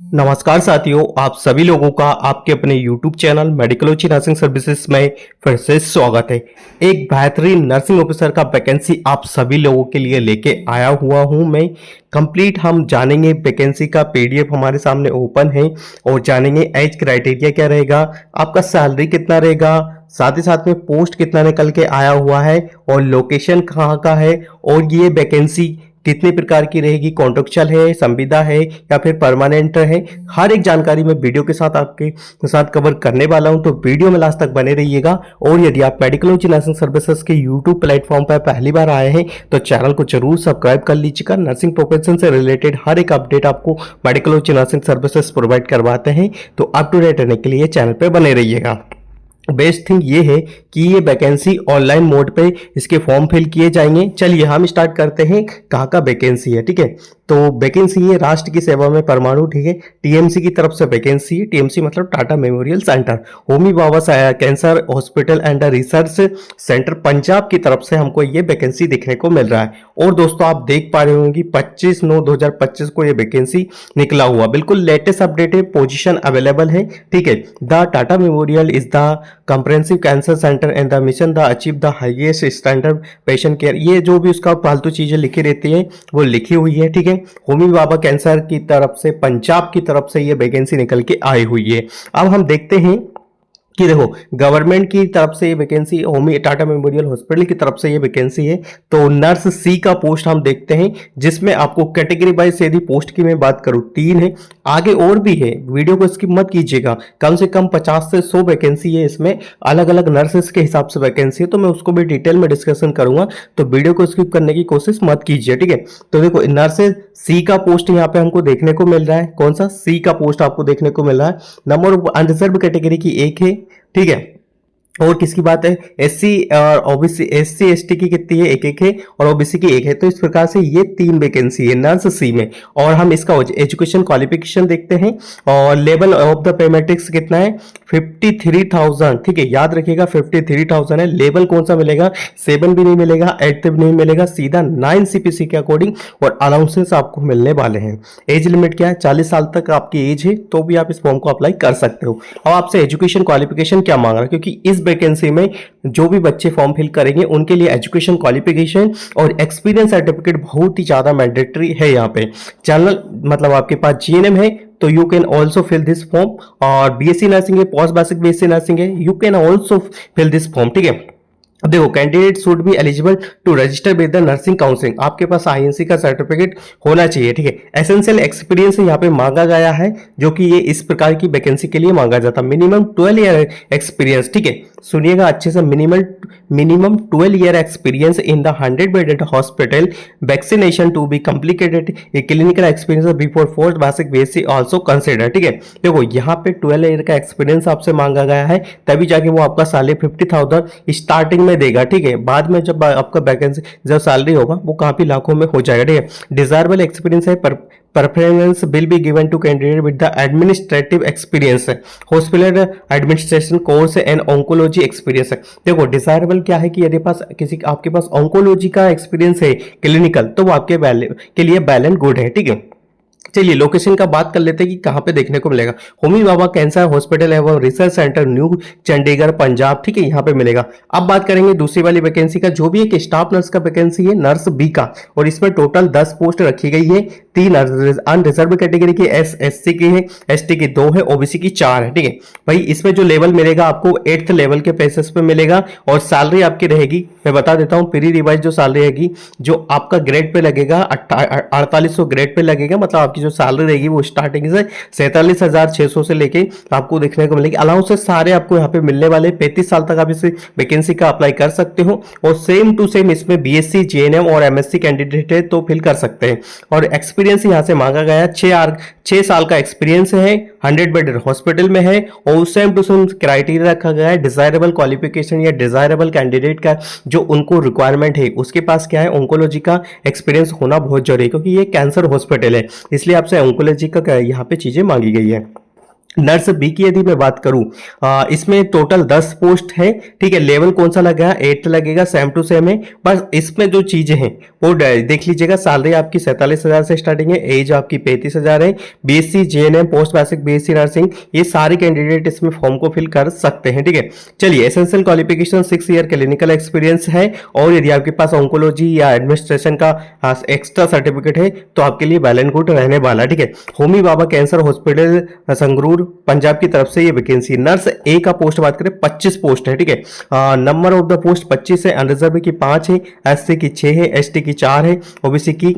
नमस्कार साथियों, आप सभी लोगों का आपके अपने YouTube चैनल मेडिकलोजी नर्सिंग सर्विसेज में फिर से स्वागत है। एक बेहतरीन नर्सिंग ऑफिसर का वैकेंसी आप सभी लोगों के लिए लेके आया हुआ हूं मैं। कंप्लीट हम जानेंगे वैकेंसी का PDF हमारे सामने ओपन है और जानेंगे एज क्राइटेरिया क्या रहेगा, आपका सैलरी कितना रहेगा, साथ ही साथ में पोस्ट कितना निकल के आया हुआ है और लोकेशन कहाँ का है और ये वैकेंसी कितने प्रकार की रहेगी, कॉन्ट्रेक्चुअल है, संविदा है या फिर परमानेंट है। हर एक जानकारी मैं वीडियो के साथ आपके साथ कवर करने वाला हूं, तो वीडियो में लास्ट तक बने रहिएगा। और यदि आप मेडिकलोजी नर्सिंग सर्विसेज के यूट्यूब प्लेटफॉर्म पर पहली बार आए हैं तो चैनल को जरूर सब्सक्राइब कर लीजिएगा। नर्सिंग प्रोफेशन से रिलेटेड हर एक अपडेट आपको मेडिकलोजी नर्सिंग सर्विसेज प्रोवाइड करवाते हैं, तो अप टू डेट रहने के लिए चैनल पर बने रहिएगा। बेस्ट थिंग ये है कि ये वैकेंसी ऑनलाइन मोड पे इसके फॉर्म फिल किए जाएंगे। चलिए हम स्टार्ट करते हैं कहाँ का वैकेंसी है। ठीक है, तो वैकेंसी है राष्ट्र की सेवा में परमाणु। ठीक है, टीएमसी की तरफ से वैकेंसी है। टीएमसी मतलब Tata memorial centre, Homi Baba cancer hospital and research centre, Punjab की तरफ से हमको ये वैकेंसी देखने को मिल रहा है। और दोस्तों आप देख पा रहे होंगे 25/9/2025 को ये वैकेंसी निकला हुआ, बिल्कुल लेटेस्ट अपडेट है, पोजीशन अवेलेबल है। ठीक है, the Tata memorial is the comprehensive cancer centre and the mission the achieve the highest standard patient care. ये जो भी उसका फालतू चीजें लिखी रहती है वो लिखी हुई है। ठीक है, होमी बाबा कैंसर की तरफ से पंजाब की तरफ से ये वैकेंसी निकल के आई हुई है। अब हम देखते हैं कि देखो गवर्नमेंट की तरफ से ये vacancy, Homi Tata memorial hospital की तरफ से ये वैकेंसी है। तो नर्स सी का पोस्ट हम देखते हैं, जिसमें आपको कैटेगरी वाइज यदि पोस्ट की मैं बात करूं 3 है, आगे और भी है, वीडियो को स्किप मत कीजिएगा। कम से कम 50 से 100 वैकेंसी है इसमें, अलग अलग नर्सेस के हिसाब से वैकेंसी है, तो मैं उसको भी डिटेल में डिस्कशन करूंगा, तो वीडियो को स्किप करने की कोशिश मत कीजिए। ठीक है, तो देखो नर्सेस सी का पोस्ट यहाँ पे हमको देखने को मिल रहा है। कौन सा सी का पोस्ट आपको देखने को मिल रहा है? नंबर अनरिजर्व कैटेगरी की 1 है। ठीक है, और किसकी बात है? एससी और ओबीसी, एससी एसटी की कितनी है? 1-1 है और ओबीसी की 1 है। तो इस प्रकार से ये 3 वैकेंसी है नर्स सी में। और हम इसका एजुकेशन क्वालिफिकेशन देखते हैं और level of the pay matrix कितना है? 53,000। ठीक है, याद रखिएगा 53,000 है। लेवल कौन सा मिलेगा? 7 भी नहीं मिलेगा, 8 भी नहीं मिलेगा, सीधा 9 सीपीसी के अकॉर्डिंग और अलाउंसेस आपको मिलने वाले हैं। एज लिमिट क्या है? 40 साल तक आपकी एज है तो भी आप इस फॉर्म को अप्लाई कर सकते हो। अब आपसे एजुकेशन क्वालिफिकेशन क्या मांग रहा है, क्योंकि इस वैकेंसी में जो भी बच्चे फॉर्म फिल करेंगे उनके लिए एजुकेशन क्वालिफिकेशन और एक्सपीरियंस सर्टिफिकेट बहुत ही ज्यादा मैंडेटरी है। यहाँ पे जनरल मतलब आपके पास जीएनएम है तो you can also fill this form, और बीएससी नर्सिंग है, पोस्ट बेसिक बीएससी नर्सिंग है, you can also fill this form. ठीक है, अब देखो candidate should be eligible to register with the nursing council, आपके पास आईएनसी का सर्टिफिकेट होना चाहिए। ठीक है, एसेंशियल एक्सपीरियंस यहाँ पे मांगा गया है, जो कि ये इस प्रकार की वैकेंसी के लिए मांगा जाता है। Minimum 12 year experience. ठीक है, सुनिएगा अच्छे से, minimum 12 year experience in the 100 bedded hospital, vaccination to be complicated, clinical experience before fourth basic BSc also consider. ठीक है, देखो यहाँ पे 12 ईयर का एक्सपीरियंस आपसे मांगा गया है, तभी जाके वो आपका सैलरी 50,000 स्टार्टिंग में देगा। ठीक है, बाद में जब आपका वैकेंसी जब सैलरी होगा वो काफी लाखों में हो जाएगा। ठीक है, डिजायरेबल एक्सपीरियंस है, preference will be given to candidate with the administrative experience, hospital administration course and oncology experience। देखो डिजायरेबल क्या है कि यदि पास किसी आपके पास ऑन्कोलॉजी का एक्सपीरियंस है क्लिनिकल, तो वो आपके के लिए वेल एंड गुड है। ठीक है, चलिए लोकेशन का बात कर लेते हैं कि कहां पे देखने को मिलेगा। होमी बाबा कैंसर हॉस्पिटल एवं research centre, new Chandigarh, Punjab. ठीक है, यहां पे मिलेगा। अब बात करेंगे दूसरी वाली वैकेंसी का, जो भी एक स्टाफ नर्स का वैकेंसी है, नर्स बी का, और इसमें टोटल 10 पोस्ट रखी गई है। 3 अनरिजर्व कैटेगरी की, एससी की है, एसटी की 2 है, ओबीसी की 4 है। ठीक है भाई, इसमें जो लेवल मिलेगा आपको 8th लेवल के बेसिस पे मिलेगा और सैलरी आपकी रहेगी, मैं बता देता हूं, प्री रिवाइज जो सैलरी रहेगी, जो आपका ग्रेड पे लगेगा 4800 ग्रेड पे लगेगा, मतलब आपकी जो सैलरी रहेगी वो स्टार्टिंग से 47,600 से लेके आपको देखने को मिलेगी। अलाउंसेस सारे आपको यहाँ पे मिलने वाले। 35 साल तक आप इस वैकेंसी का अप्लाई कर सकते हो और सेम टू सेम इसमें बीएससी, जीएनएम और एमएससी कैंडिडेट है तो फिल कर सकते हैं। और एक्सपीरियंस यहाँ से मांगा गया 6 साल का एक्सपीरियंस है, 100 बेडेड हॉस्पिटल में है, और सेम टू सेम क्राइटेरिया रखा गया है डिजायरेबल क्वालिफिकेशन या डिजायरेबल कैंडिडेट का जो उनको रिक्वायरमेंट है, उसके पास क्या है, ऑन्कोलॉजी का एक्सपीरियंस होना बहुत जरूरी है, क्योंकि ये कैंसर हॉस्पिटल है, इसलिए आपसे ऑन्कोलॉजी का यहाँ पे चीजें मांगी गई है। नर्स बी की यदि मैं बात करूं, इसमें टोटल 10 पोस्ट है। ठीक है, लेवल कौन सा लगेगा, 8 लगेगा, सेम टू सेम है। बस इसमें जो चीजें हैं वो देख लीजिएगा। सैलरी आपकी 47,000 से स्टार्टिंग है, एज आपकी 35,000 है। BSc JNM post basic BSc nursing, ये सारे कैंडिडेट इसमें फॉर्म को फिल कर सकते हैं। ठीक है, चलिए essential qualification 6 year clinical experience है, और यदि आपके पास ऑन्कोलॉजी या एडमिनिस्ट्रेशन का एक्स्ट्रा सर्टिफिकेट है तो आपके लिए वेल एंड गुड रहने वाला। ठीक है, होमी भाभा कैंसर हॉस्पिटल संगरूर पंजाब की तरफ से ये वैकेंसी। नर्स ए का पोस्ट बात करें 25 पोस्ट है। ठीक है, नंबर ऑफ द पोस्ट 25 है, अनरिजर्व की 5 है, एससी की 6 है, एसटी की 4 है, ओबीसी की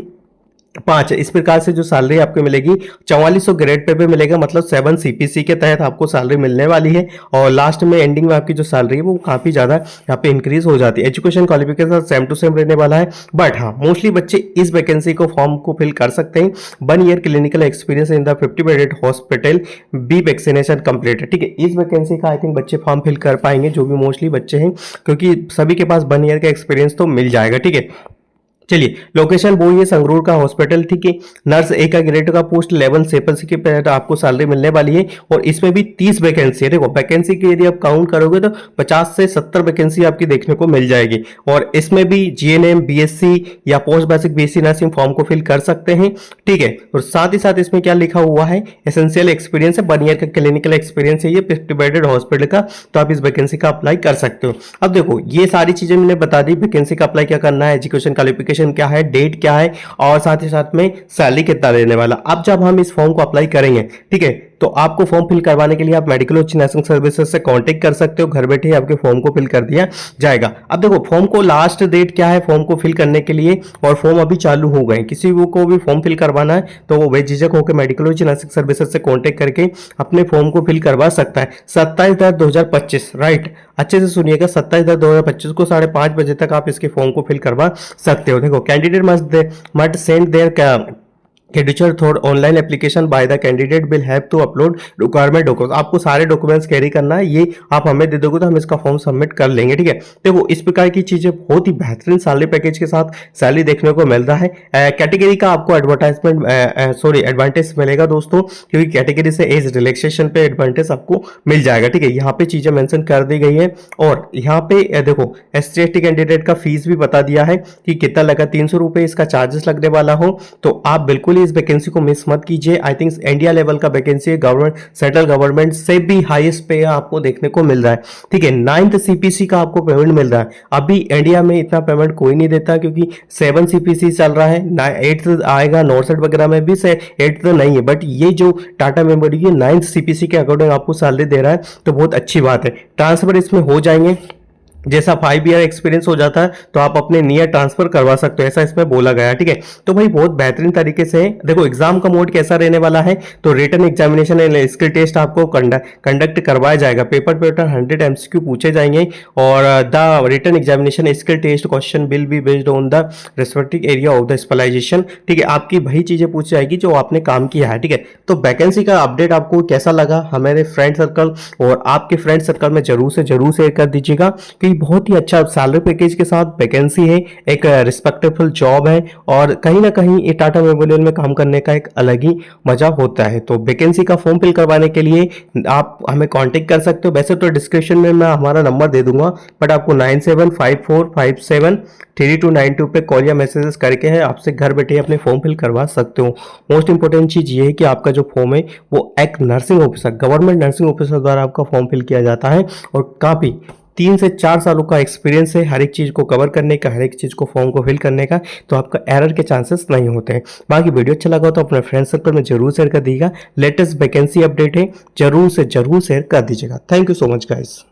5 है। इस प्रकार से जो सैलरी आपको मिलेगी 4400 ग्रेड पे भी मिलेगा, मतलब 7 सीपीसी के तहत आपको सैलरी मिलने वाली है। और लास्ट में एंडिंग में आपकी जो सैलरी है वो काफी ज्यादा यहाँ पे इंक्रीज हो जाती है। Education qualification same to same रहने वाला है, बट हाँ मोस्टली बच्चे इस वैकेंसी को फॉर्म को फिल कर सकते हैं। 1 year clinical experience in the 50 bedded hospital, B vaccination complete है। ठीक है, इस वैकेंसी का आई थिंक बच्चे फॉर्म फिल कर पाएंगे जो भी मोस्टली बच्चे हैं, क्योंकि सभी के पास 1 ईयर का एक्सपीरियंस तो मिल जाएगा। ठीक है, चलिए लोकेशन वो ये संगरूर का हॉस्पिटल। ठीक है, नर्स ए का ग्रेड का पोस्ट 11 सेपल्स के तहत आपको सैलरी मिलने वाली है, और इसमें भी 30 वैकेंसी है। देखो वैकेंसी की यदि आप काउंट करोगे तो 50 से 70 वैकेंसी आपकी देखने को मिल जाएगी, और इसमें भी जीएनएम बीएससी या post basic BSc nursing form को फिल कर सकते हैं। ठीक है, और साथ ही साथ इसमें क्या लिखा हुआ है, एसेंशियल एक्सपीरियंस है, 1 ईयर का क्लिनिकल एक्सपीरियंस है ये 50 बेडेड हॉस्पिटल का, तो आप इस वैकेंसी का अप्लाई कर सकते हो। अब देखो ये सारी चीजें मैंने बता दी, वैकेंसी का अप्लाई क्या करना है, एजुकेशन क्वालिफिकेशन क्या है, डेट क्या है, और साथ ही साथ में सैलरी कितना देने वाला। अब जब हम इस फॉर्म को अप्लाई करेंगे, ठीक है, तो आपको फॉर्म फिल करवाने के लिए आप मेडिकलोची नर्सिंग सर्विसेज से कांटेक्ट कर सकते हो, घर बैठे आपके फॉर्म को फिल कर दिया जाएगा। अब देखो फॉर्म को लास्ट डेट क्या है फॉर्म को फिल करने के लिए, और फॉर्म अभी चालू हो गए, किसी को भी फॉर्म फिल करवाना है तो वो बेझिझक होकर मेडिकलोची नर्सिंग सर्विसेज से कांटेक्ट करके अपने फॉर्म को फिल करवा सकता है। 27/10/2025, राइट, अच्छे से सुनिएगा, 27/10/2025 को 5:30 बजे तक आप इसके फॉर्म को फिल करवा सकते हो। देखो candidate must send their candidature through online application by the candidate will have to upload requirement document. आपको सारे डॉक्यूमेंट्स कैरी करना है, ये आप हमें दे दोगे तो हम इसका फॉर्म सबमिट कर लेंगे। ठीक है, देखो इस प्रकार की चीजें बहुत ही बेहतरीन सैलरी पैकेज के साथ सैलरी देखने को मिल रहा है। कैटेगरी का आपको एडवांटेज मिलेगा दोस्तों, क्योंकि कैटेगरी से एज रिलैक्सेशन पे एडवांटेज आपको मिल जाएगा। ठीक है, यहाँ पे चीजें मेंशन कर दी गई है, और यहाँ पे देखो SC/ST कैंडिडेट का फीस भी बता दिया है कि कितना लगा, 300 रुपए इसका चार्जेस लगने वाला हो, तो आप बिल्कुल इस वैकेंसी को मिस मत कीजिए। आई थिंक इंडिया लेवल का वैकेंसी है, गवर्नमेंट सेंट्रल गवर्नमेंट से भी हाईएस्ट पे आपको देखने को मिल रहा है। ठीक है, 9th CPC का आपको पेमेंट मिल रहा है। अभी इंडिया में इतना पेमेंट कोई नहीं देता, क्योंकि 7 CPC चल रहा है, 8th आएगा, नॉर्थ वगैरह में भी से 8th तो नहीं है, बट ये जो टाटा मेमोरी ये 9th CPC के अकॉर्डिंग आपको सैलरी दे रहा है, तो बहुत अच्छी बात है। ट्रांसफर इसमें हो जाएंगे, जैसा 5 ईयर एक्सपीरियंस हो जाता है तो आप अपने नियर ट्रांसफर करवा सकते हो, ऐसा इसमें बोला गया है। ठीक है, तो भाई बहुत बेहतरीन तरीके से देखो एग्जाम का मोड कैसा रहने वाला है, तो written examination and skill test आपको कंडक्ट करवाया जाएगा। पेपर 100 MCQ पूछे जाएंगे, और the written examination skill test question will be based on the respective area of the specialization. ठीक है, आपकी वही चीजें पूछी जाएगी जो आपने काम किया है। ठीक है, तो वैकेंसी का अपडेट आपको कैसा लगा हमारे फ्रेंड सर्कल और आपके फ्रेंड सर्कल में जरूर से जरूर शेयर कर दीजिएगा, कि बहुत ही अच्छा सैलरी पैकेज के साथ वैकेंसी है, एक रिस्पेक्टेबल जॉब है, और कहीं ना कहीं ये टाटा मेमोरियल में काम करने का एक अलग ही मजा होता है। तो वैकेंसी का फॉर्म फिल करवाने के लिए आप हमें कांटेक्ट कर सकते हो। वैसे तो डिस्क्रिप्शन में मैं हमारा नंबर दे दूंगा, बट आपको 9754573292 पे कॉल या मैसेजेस करके है आपसे घर बैठे अपने फॉर्म फिल करवा सकते हो। मोस्ट इंपोर्टेंट चीज ये है कि आपका जो फॉर्म है वो एक nursing officer, government nursing officer द्वारा आपका फॉर्म फिल किया जाता है, और काफी 3 से 4 सालों का एक्सपीरियंस है हर एक चीज़ को कवर करने का, हर एक चीज़ को फॉर्म को फिल करने का, तो आपका एरर के चांसेस नहीं होते हैं। बाकी वीडियो अच्छा लगा तो अपने फ्रेंड सर्कल में जरूर शेयर कर दीजिएगा। लेटेस्ट वैकेंसी अपडेट है, जरूर से जरूर शेयर कर दीजिएगा। Thank you so much guys.